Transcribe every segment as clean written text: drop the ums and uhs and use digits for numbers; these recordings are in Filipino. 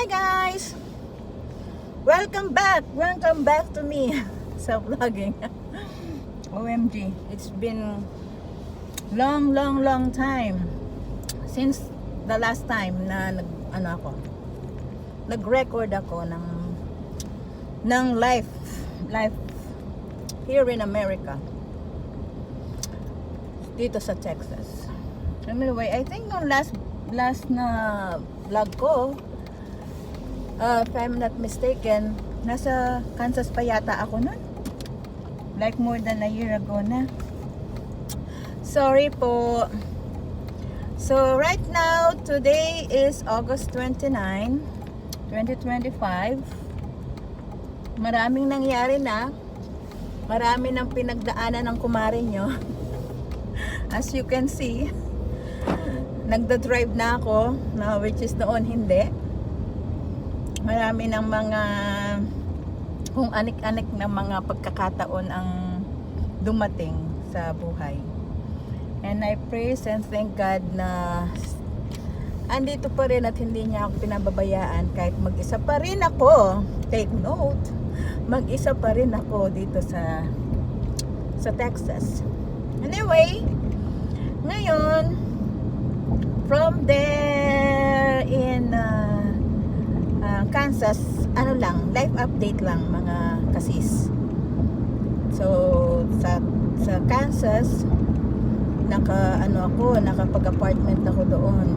guys! Welcome back to me sa vlogging. OMG, it's been long time since the last time na nag-record ako ng life here in America, dito sa Texas. Anyway, I think no last na vlog ko, if I'm not mistaken, nasa Kansas pa yata ako nun, like more than a year ago na. Sorry po. So right now, today is August 29, 2025. Maraming nangyari na, marami ng pinagdaanan ng kumare nyo. As you can see, nagda-drive na ako, which is noon hindi. Marami ng mga kung anik-anik na mga pagkakataon ang dumating sa buhay. And I praise and thank God na andito pa rin at hindi niya ako pinababayaan kahit mag-isa pa rin ako. Take note, mag-isa pa rin ako dito sa Texas. Anyway, ngayon, from there in Kansas, life update lang mga kasis. So sa Kansas, nakapag-apartment ako doon.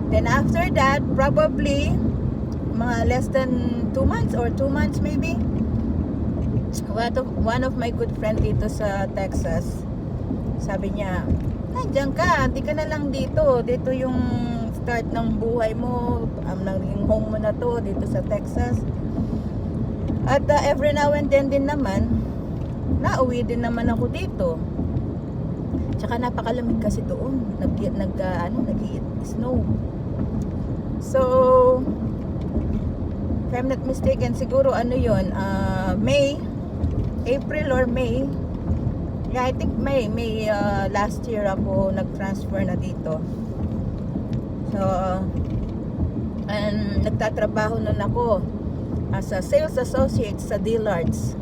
Then after that, probably mga less than 2 months or 2 months maybe, one of my good friend dito sa Texas, sabi niya, nandiyan ka, hindi ka na lang dito yung start ng buhay mo, naging home mo na to dito sa Texas. At every now and then din naman, nauwi din naman ako dito. Tsaka napakalamig kasi doon, nag-snow. So if I'm not mistaken, siguro yun, April or May. Yeah, I think May last year ako nag-transfer na dito. So, and nagtatrabaho nun ako as a sales associate sa Dillard's.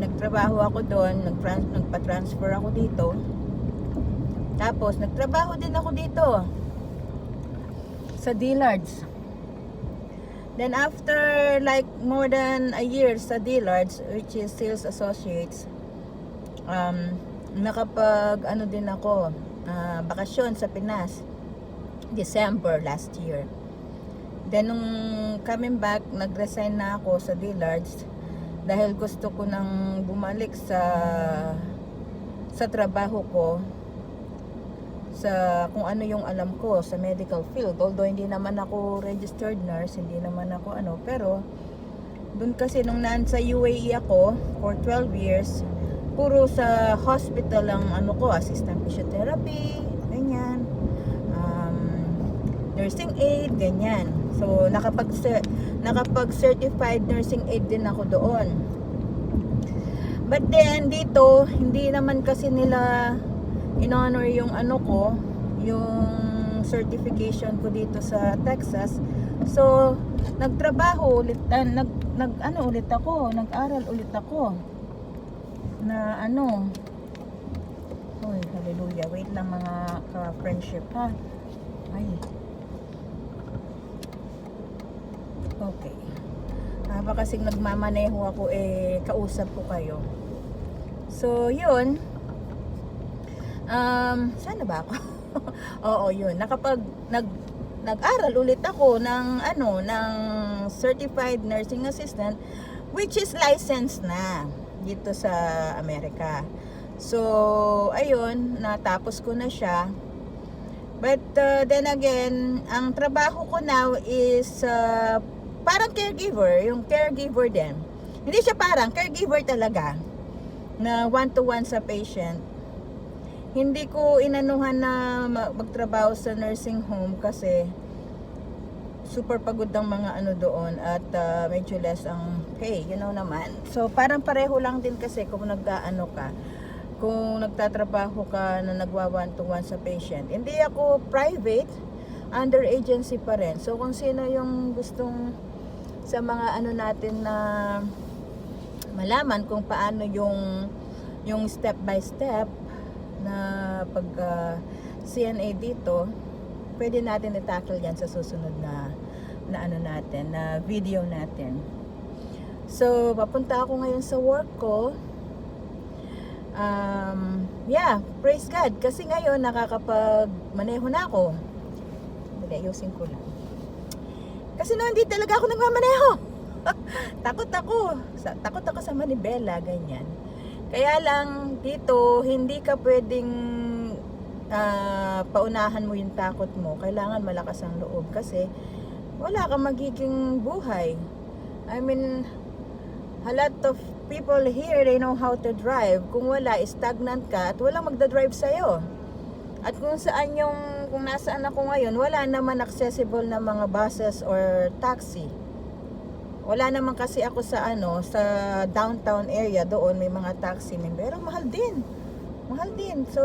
Nagtrabaho ako doon, nagpa-transfer ako dito. Tapos, nagtrabaho din ako dito sa Dillard's. Then after like more than a year sa Dillard's, which is sales associates, nakapag din ako, bakasyon sa Pinas, December last year. Then nung coming back, nag-resign na ako sa Dillard's dahil gusto ko nang bumalik sa trabaho ko, sa kung ano yung alam ko sa medical field. Although hindi naman ako registered nurse, hindi naman ako pero dun kasi nung nasa UAE ako for 12 years, puro sa hospital ang ko, assistant physiotherapy, ganyan, nursing aid, ganyan. So nakapag-certified nursing aid din ako doon. But then dito, hindi naman kasi nila in-honor yung yung certification ko dito sa Texas. So nagtrabaho ulit, nag-aral ulit ako na Uy, hallelujah, wait lang mga ka-friendship ha. Ay, okay. Baka kasing nagmamaneho ako, kausap ko kayo. So yun, sana ba ako? Oo, yun, nag-aral ulit ako ng certified nursing assistant, which is licensed na dito sa Amerika. So ayun, natapos ko na siya. But then again, ang trabaho ko now is parang caregiver, yung caregiver din. Hindi siya parang caregiver talaga, na one-to-one sa patient. Hindi ko inanuhan na magtrabaho sa nursing home kasi super pagod ang mga doon at medyo less ang pay, naman. So parang pareho lang din kasi kung kung nagtatrabaho ka na nagwa one to one sa patient. Hindi ako private, under agency pa rin. So kung sino yung gustong sa mga ano natin na malaman kung paano yung step by step na pag CNA dito, pwede natin i-tackle yan sa susunod na ano natin, na video natin. So papunta ako ngayon sa work ko. Yeah, praise God kasi ngayon nakakapag-maneho na ako. Ayusin ko lang. Kasi noon hindi talaga ako nagmamaneho. Takot ako sa manibela, ganyan. Kaya lang dito hindi ka pwedeng paunahan mo yung takot mo. Kailangan malakas ang loob kasi wala kang magiging buhay. I mean, a lot of people here, they know how to drive. Kung wala, stagnant ka at walang magdadrive sa'yo. At kung nasaan ako ngayon, wala naman accessible na mga buses or taxi. Wala naman kasi ako sa downtown area, doon may mga taxi, pero mahal din. So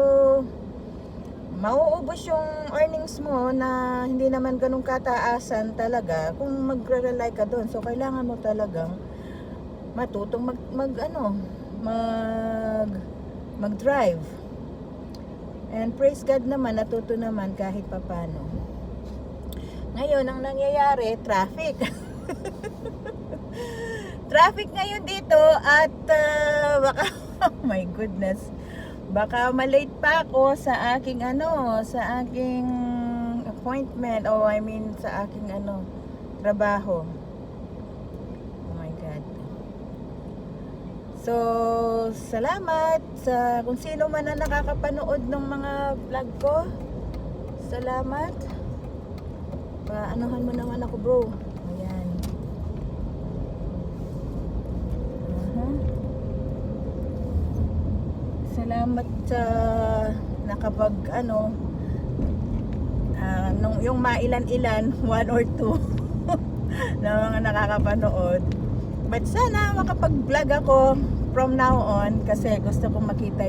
mauubos yung earnings mo na hindi naman ganun kataasan talaga kung magre-rely ka doon. So kailangan mo talagang matutong mag-drive. And praise God naman, natuto naman kahit papano. Ngayon, ang nangyayari, traffic. Traffic ngayon dito at baka, oh my goodness, baka malate pa ako sa aking appointment, sa aking trabaho. Oh my God. So, salamat sa kung sino man na nakakapanood ng mga vlog ko. Salamat. Anuhan mo naman ako, bro. Ayan. Salamat sa nakapag yung mailan-ilan, 1 or 2 na mga nakakapanood. But sana makapag-vlog ako from now on kasi gusto kong makita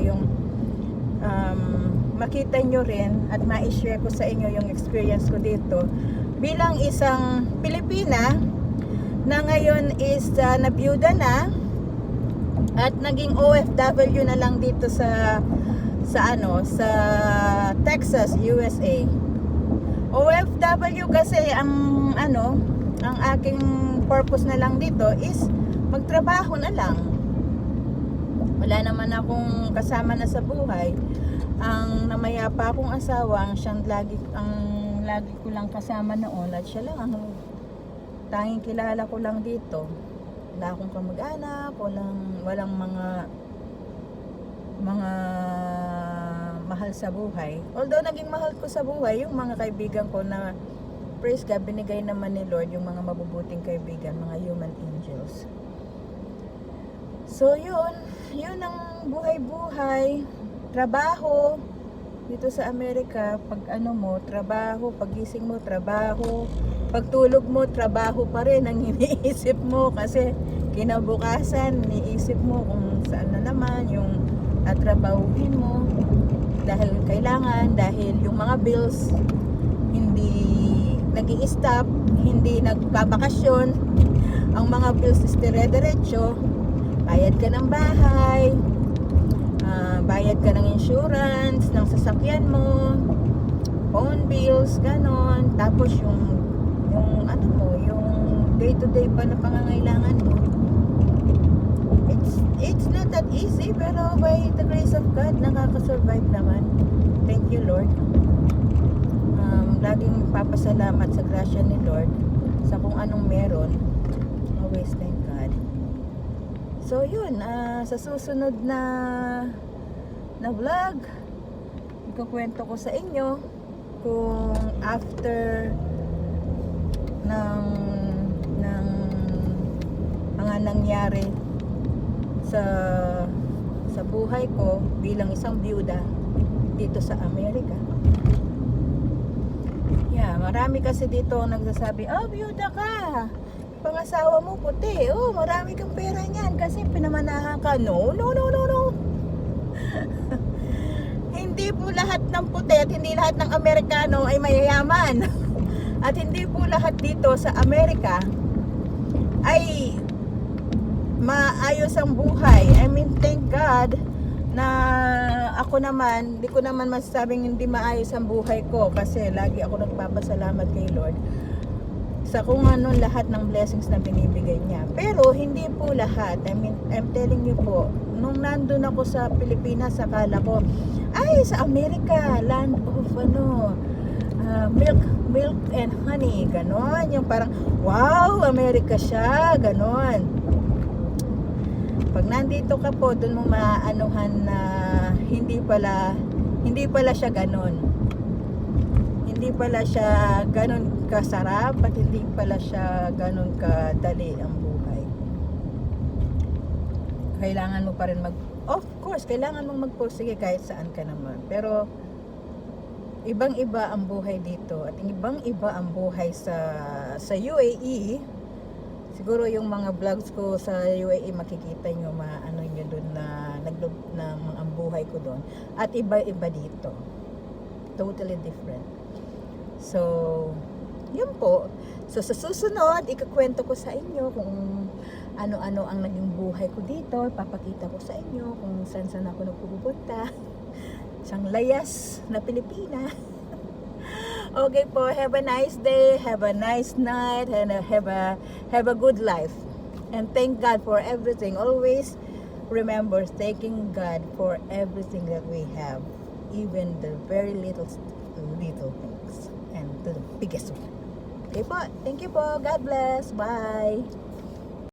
makita nyo rin at ma-share ko sa inyo yung experience ko dito bilang isang Pilipina na ngayon is nabiyuda na at naging OFW na lang dito sa Texas, USA. OFW kasi ang aking purpose na lang dito is magtrabaho na lang. Wala naman akong kasama na sa buhay. Ang namayapa akong asawa, ang lagi ko lang kasama noon at siya lang ang tanging kilala ko lang dito. Wala akong kamag-anak, walang mga mahal sa buhay. Although naging mahal ko sa buhay yung mga kaibigan ko na praise God, binigay naman ni Lord yung mga mabubuting kaibigan, mga human angels. So yun ang buhay-buhay, trabaho dito sa Amerika. Pag trabaho, pagising mo, trabaho, pagtulog mo, trabaho pa rin ang iniisip mo kasi kinabukasan, iniisip mo kung saan na naman yung tatrabahuhin mo dahil yung mga bills hindi nag-i-stop, hindi nagbabakasyon. Ang mga bills is dire-diretso. Bayad ka ng bahay, bayad ka ng insurance ng sasakyan mo, phone bills, ganon. Tapos yung day-to-day pa na pangangailangan mo. It's not that easy, pero by the grace of God, nakaka-survive naman. Thank you, Lord. Laging papasalamat sa grasya ni Lord sa kung anong meron. Always thank God. So yun, sa susunod na vlog, ikukwento ko sa inyo kung after ng mga nangyari sa buhay ko bilang isang byuda dito sa Amerika. Yeah, marami kasi dito nagsasabi, byuda ka, pangasawa mo puti, marami kang pera niyan kasi pinamanahan ka. No. Hindi po lahat ng puti at hindi lahat ng Amerikano ay mayayaman. At hindi po lahat dito sa Amerika ay maayos ang buhay. I mean, thank God na ako naman, hindi ko naman masasabing hindi maayos ang buhay ko kasi lagi ako nagpapasalamat kay Lord sa kung ano lahat ng blessings na binibigay niya. Pero hindi po lahat. I mean, I'm telling you po, nung nandun ako sa Pilipinas, akala ko, ay, sa Amerika, land of milk and honey, ganon. Yung parang, wow, Amerika siya, ganon. Pag nandito ka po, dun mo maanuhan na hindi pala siya ganon. Hindi pala siya ganon kasarap at hindi pala siya ganon kadali ang buhay. Kailangan mo pa rin of course, kailangan mong magpursige kahit saan ka naman. Pero ibang-iba ang buhay dito at ibang-iba ang buhay sa UAE. Siguro yung mga vlogs ko sa UAE makikita nyo, maano nyo doon na ang buhay ko doon. At iba-iba dito. Totally different. So, yun po. So, sa susunod, ikukwento ko sa inyo kung ano-ano ang naging buhay ko dito. Papakita ko sa inyo kung saan ako nagpupunta. Isang layas na Pilipina. Okay po, have a nice day, have a nice night, and have a good life. And thank God for everything. Always remember thanking God for everything that we have, even the very little things, and to the biggest one. Okay po, thank you po. God bless. Bye.